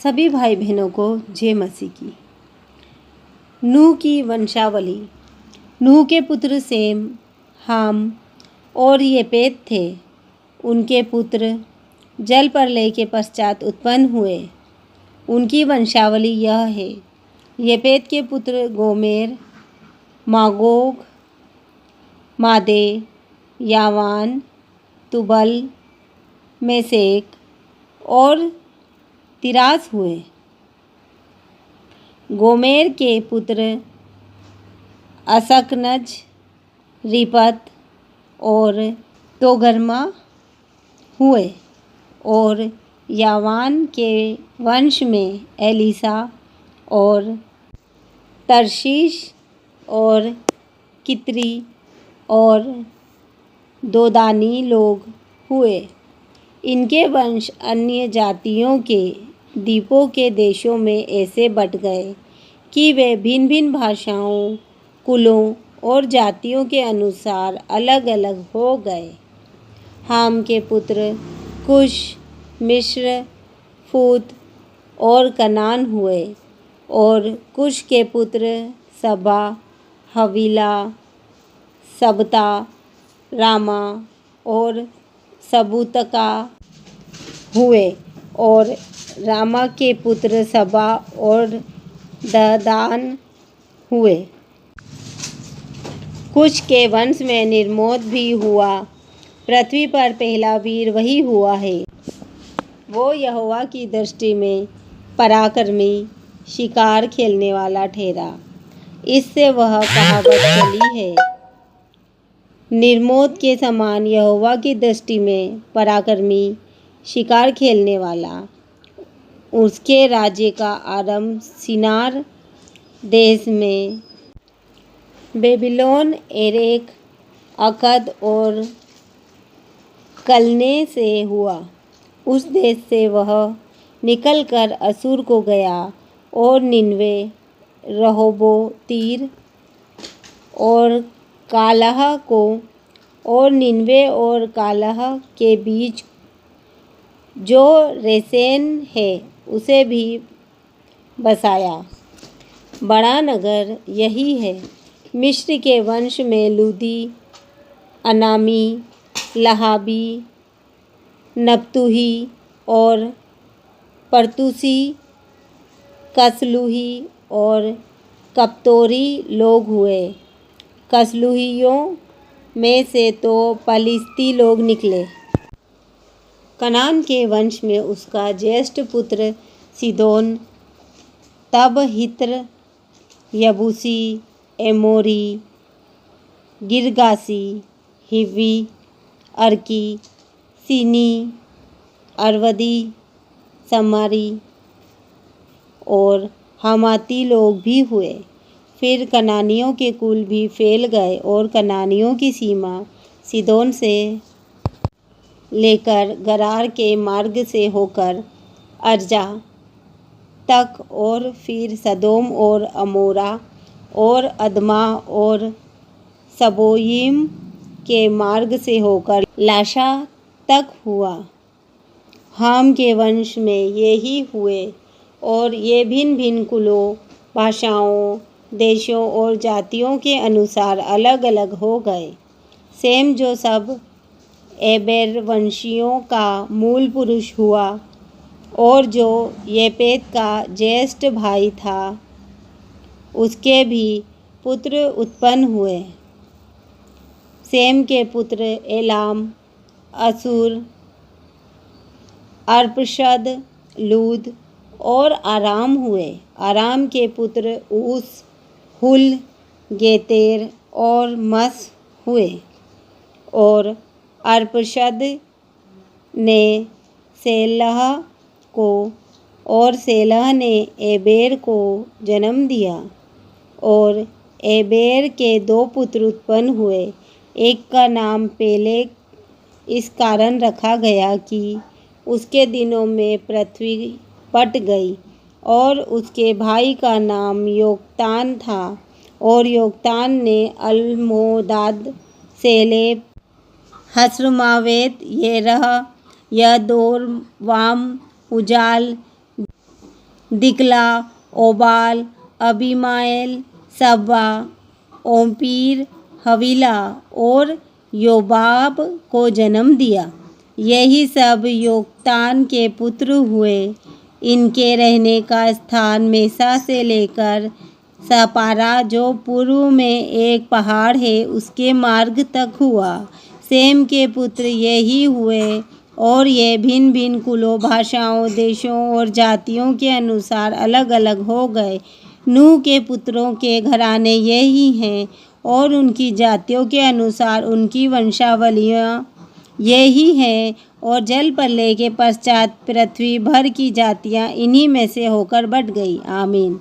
सभी भाई बहनों को जय मसीह की। नूह की वंशावली। नूह के पुत्र सेम, हाम और येपेत थे। उनके पुत्र जल प्रलय के पश्चात उत्पन्न हुए। उनकी वंशावली यह है। येपेत के पुत्र गोमेर, मागोग, मादे, यावान, तुबल, मेशेक और तिरास हुए। गोमेर के पुत्र अशकनज, रिपत और तोगर्मा हुए और यावान के वंश में एलीसा और तरशीश और कित्री और दोदानी लोग हुए। इनके वंश अन्य जातियों के द्वीपों के देशों में ऐसे बट गए कि वे भिन्न भिन्न भाषाओं, कुलों और जातियों के अनुसार अलग अलग हो गए। हाम के पुत्र कुश, मिस्र, फूत और कनान हुए और कुश के पुत्र सबा, हवीला, सबता, रामा और सबूतका हुए और रामा के पुत्र सबा और ददान हुए। कुश के वंश में निर्मोद भी हुआ। पृथ्वी पर पहला वीर वही हुआ है। वो यहोवा की दृष्टि में पराक्रमी, शिकार खेलने वाला ठहरा। इससे वह कहावत चली है, निर्मोद के समान यहोवा की दृष्टि में पराक्रमी, शिकार खेलने वाला। उसके राज्य का आरंभ शिनार देश में बेबीलोन, एरेक, अकद और कलने से हुआ। उस देश से वह निकलकर असूर को गया और निनवे, रहोबोतीर और कालह को और निनवे और कालह के बीच जो रेसेन है उसे भी बसाया। बड़ा नगर यही है। मिस्र के वंश में लूदी, अनामी, लहाबी, नप्तूही और परतूसी, कसलुही और कप्तोरी लोग हुए। कसलुहियों में से तो पलिश्ती लोग निकले। कनान के वंश में उसका ज्येष्ठ पुत्र सीदोन, तब हित्र, यबूसी, एमोरी, गिरगासी, हिव्वी, अर्की, सीनी, अरवदी, समारी और हमाती लोग भी हुए। फिर कनानियों के कुल भी फैल गए और कनानियों की सीमा सीदोन से लेकर गरार के मार्ग से होकर अर्जा तक और फिर सदोम और अमोरा और अदमा और सबोयीम के मार्ग से होकर लाशा तक हुआ। हाम के वंश में ये ही हुए और ये भिन्न भिन्न कुलों, भाषाओं, देशों और जातियों के अनुसार अलग अलग हो गए। सेम जो सब एबेर वंशियों का मूल पुरुष हुआ और जो येपेत का ज्येष्ठ भाई था, उसके भी पुत्र उत्पन्न हुए। सेम के पुत्र एलाम, असूर, अर्पशद, लूद और आराम हुए। आराम के पुत्र ऊस, हुल, गेतेर और मस हुए और अर्पशद ने सेलह को और सेलह ने एबेर को जन्म दिया और एबेर के 2 पुत्र उत्पन्न हुए। एक का नाम पेलेग इस कारण रखा गया कि उसके दिनों में पृथ्वी पट गई, और उसके भाई का नाम योक्तान था और योक्तान ने अल्मोदाद, सेलेब, हस्रमावेत, येरह, यदोरवाम, उजाल, दिकला, ओबाल, अबीमाएल, सबा, ओपीर, हवीला और योबाब को जन्म दिया। यही सब योक्तान के पुत्र हुए। इनके रहने का स्थान मेसा से लेकर सपारा जो पूर्व में एक पहाड़ है उसके मार्ग तक हुआ। सेम के पुत्र यही हुए और ये भिन्न भिन्न कुलों, भाषाओं, देशों और जातियों के अनुसार अलग अलग हो गए। नूह के पुत्रों के घराने यही हैं और उनकी जातियों के अनुसार उनकी वंशावलियाँ यही हैं। और जल प्रलय के पश्चात पृथ्वी भर की जातियाँ इन्हीं में से होकर बट गई। आमीन।